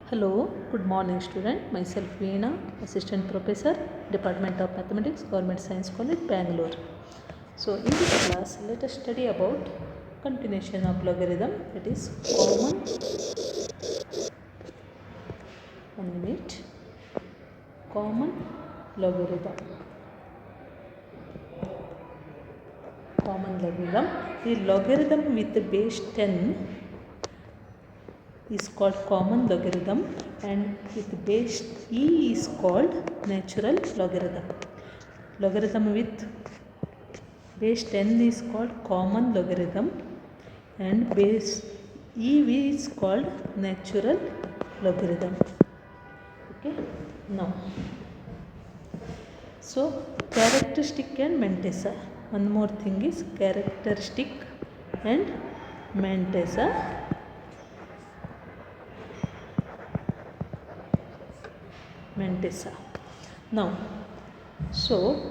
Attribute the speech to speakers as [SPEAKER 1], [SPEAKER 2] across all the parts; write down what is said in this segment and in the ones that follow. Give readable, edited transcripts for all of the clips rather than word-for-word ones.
[SPEAKER 1] Hello, good morning student. Myself Veena, Assistant Professor, Department of Mathematics, Government Science College, Bangalore. So in this class, let us study about continuation of logarithm, that is common, common logarithm. Common logarithm. The logarithm with the base 10 is called common logarithm, and with base e is called natural logarithm. Logarithm with base 10 is called common logarithm and base ev is called natural logarithm. Okay, now so characteristic and Mantessa. One more thing is characteristic and Mantessa. Now, so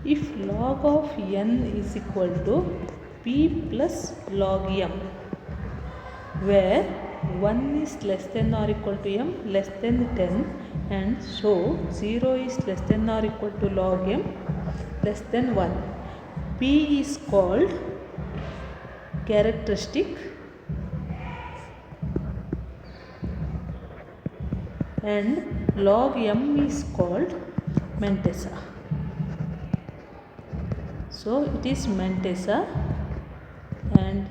[SPEAKER 1] if log of n is equal to p plus log m, where 1 is less than or equal to m less than 10, and so 0 is less than or equal to log m less than 1, p is called characteristic and log m is called Mantessa. So it is Mantessa and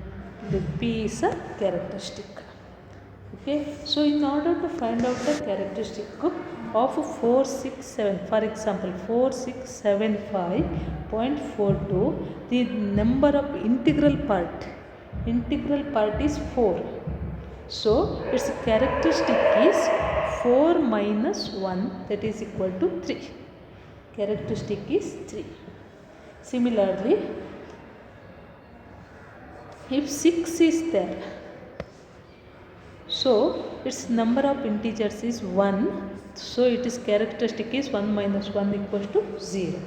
[SPEAKER 1] the p is a characteristic. Okay, so in order to find out the characteristic of 467, for example 4675.42, the number of integral part is 4. So its characteristic is 4 minus 1, that is equal to 3. Characteristic is 3. Similarly, if 6 is there, so its number of integers is 1, so its characteristic is 1 minus 1 equals to 0.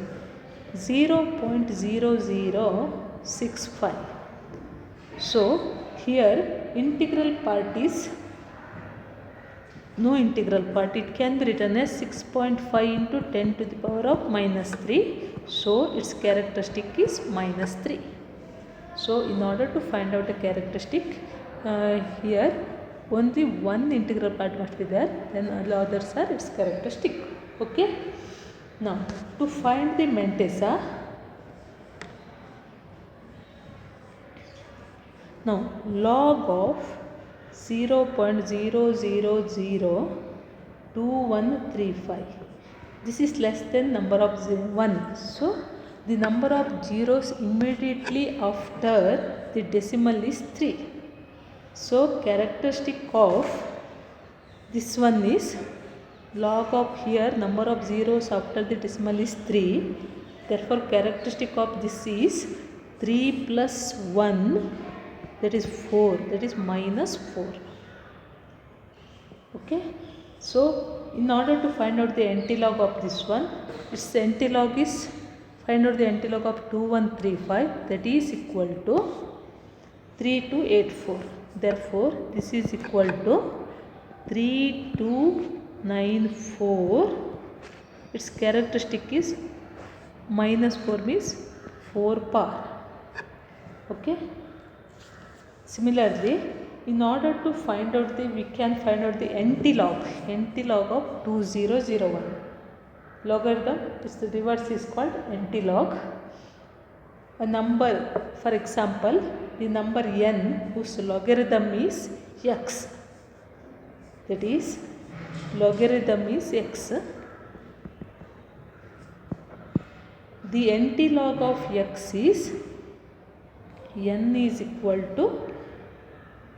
[SPEAKER 1] 0.0065. So here integral part is no integral part. It can be written as 6.5 into 10 to the power of minus 3. So its characteristic is minus 3. So in order to find out a characteristic, here only one integral part must be there, then all others are its characteristic. Okay. Now to find the Mantessa, now log of 0.0002135, this is less than number of 1. So the number of zeros immediately after the decimal is 3. So characteristic of this one is log of here number of zeros after the decimal is 3. Therefore characteristic of this is 3 plus 1, that is 4, that is minus 4. Okay. So in order to find out the antilog of this one, its antilog is, find out the antilog of 2135, that is equal to 3284. Therefore this is equal to 3294. Its characteristic is minus 4 means 4 power. Okay. Similarly, in order to find out we can find out the antilog of 2001. Logarithm, its the reverse is called antilog. A number, for example, the number n whose logarithm is x, that is logarithm is x. The antilog of x is n is equal to,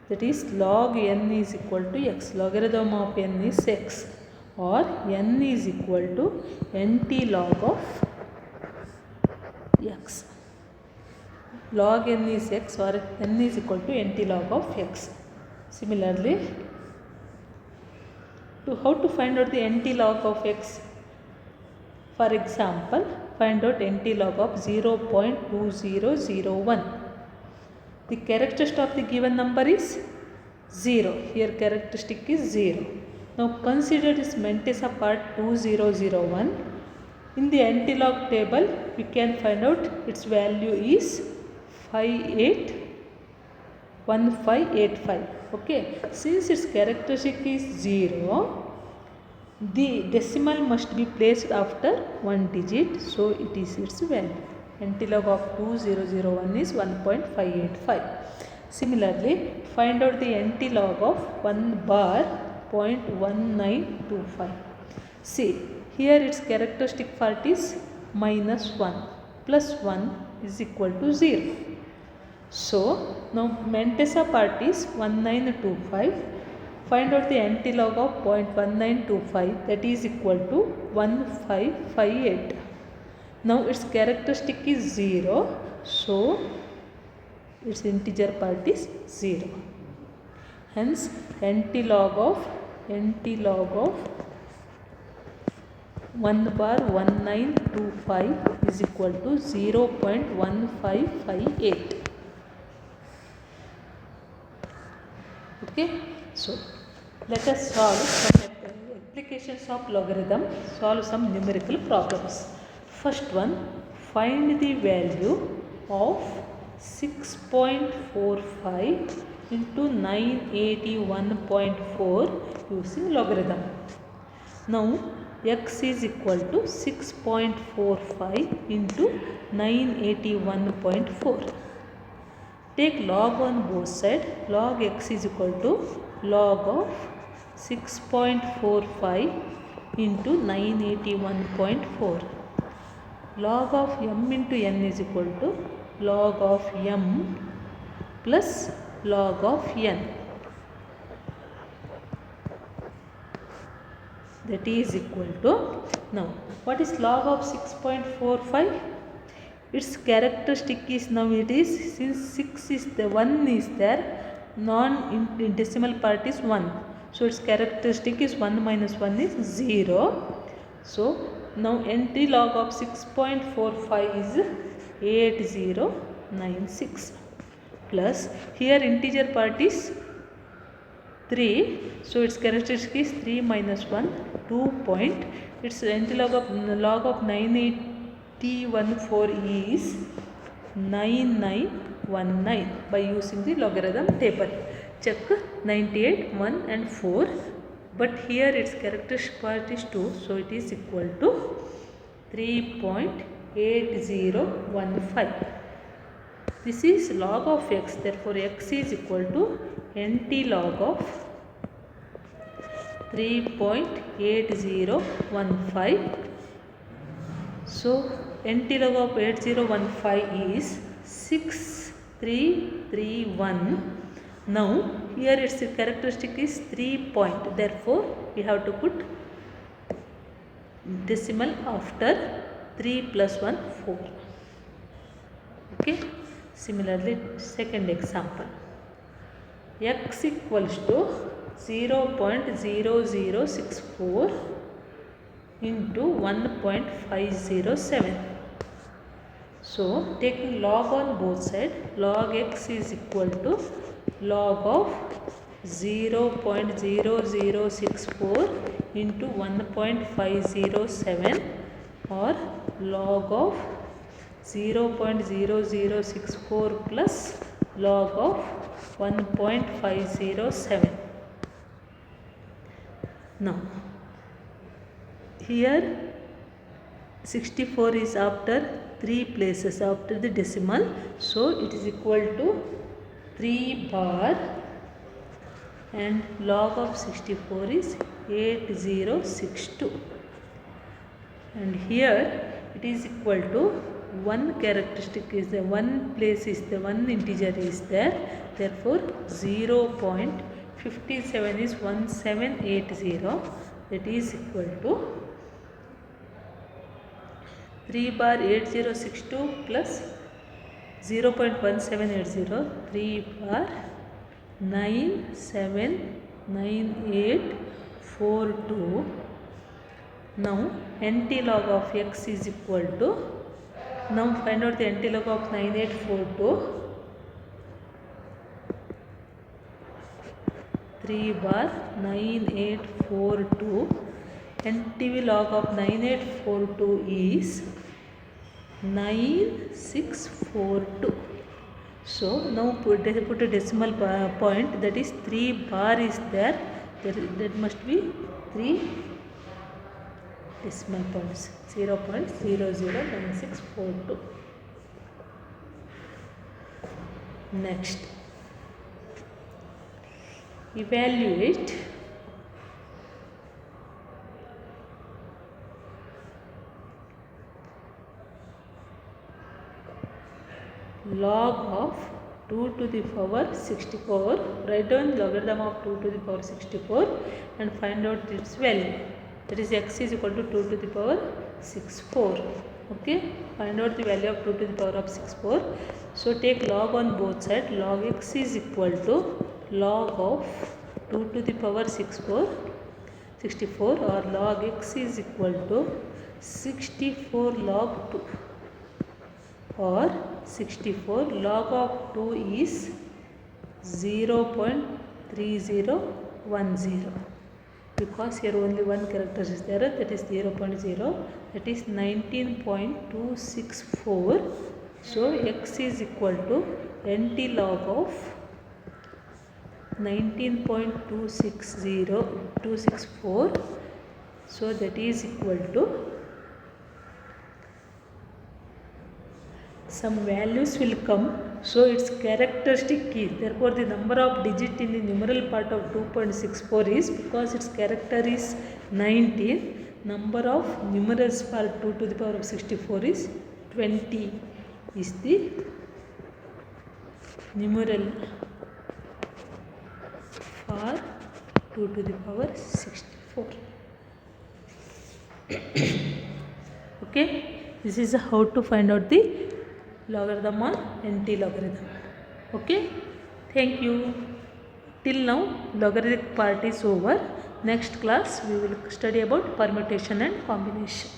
[SPEAKER 1] that is log n is equal to x. Logarithm of n is x, or n is equal to antilog of x. Log n is x, or n is equal to antilog of x. Similarly, how to find out the antilog of x? For example, find out antilog of 0.2001. The characteristic of the given number is 0. Here characteristic is 0. Now consider this Mentesa part 2001. In the antilog table we can find out its value is 581585. Okay, since its characteristic is 0, the decimal must be placed after one digit, so it is its value. Antilog of 2001 is 1.585. Similarly, find out the antilog of 1 bar 0.1925. See, here its characteristic part is -1 plus 1 is equal to 0. So, now Mentesa part is 1925. Find out the antilog of 0.1925, that is equal to 1558. Now its characteristic is 0, so its integer part is 0. Hence antilog of 1 bar 1925 is equal to 0.1558. Okay, so let us solve some applications of logarithm, solve some numerical problems. First one, find the value of 6.45 into 981.4 using logarithm. Now x is equal to 6.45 into 981.4. Take log on both sides. Log x is equal to log of 6.45 into 981.4. Log of m into n is equal to log of m plus log of n. That is equal to, now what is log of 6.45? Its characteristic is, now it is, since 6 is the 1 is there, non-decimal part is 1. So its characteristic is 1 minus 1 is 0. So now antilog of 6.45 is 8096 plus, here integer part is 3. So its characteristic is 3 minus 1, 2 point. Its antilog of log of 981.4 is 9919 by using the logarithm table. Check 98, 1 and 4, but here its characteristic part is 2, so it is equal to 3.8015. This is log of x, therefore x is equal to antilog of 3.8015. So antilog of 8015 is 6331. Now here its characteristic is 3 point, therefore we have to put decimal after 3 plus 1, 4. Okay. Similarly, second example, x equals to 0.0064 into 1.507. So taking log on both sides, log x is equal to log of 0.0064 into 1.507 or log of 0.0064 plus log of 1.507. Now here 64 is after 3 places after the decimal, so it is equal to 3 bar and log of 64 is 8062, and here it is equal to one characteristic is the one place is the one integer is there, therefore 0.57 is 1780, that is equal to 3 bar 8062 plus 0.1780, 3 bar 979842. Now antilog of x is equal to, now find out the antilog of 9842. 3 bar 9842. NTV log of 9842 is 9642. So now put a decimal point, that is 3 bar is there, that must be 3 decimal points, 0.009642. Next, evaluate log of 2 to the power 64. Write down logarithm of 2 to the power 64 and find out its value. That is x is equal to 2 to the power 64. Okay, find out the value of 2 to the power of 64. So take log on both sides. Log x is equal to log of 2 to the power 64 or log x is equal to 64 log 2 or 64 log of 2 is 0.3010, because here only one character is there, that is 0.0, that is 19.264. So x is equal to NT log of 19.264. So that is equal to some values will come, so its characteristic is, therefore the number of digit in the numeral part of 2.64 is, because its character is 19, number of numerals for 2 to the power of 64 is 20 is the numeral for 2 to the power 64. Okay, this is how to find out the logarithm on NT logarithm. Okay, thank you. Till now logarithmic part is over. Next class we will study about permutation and combination.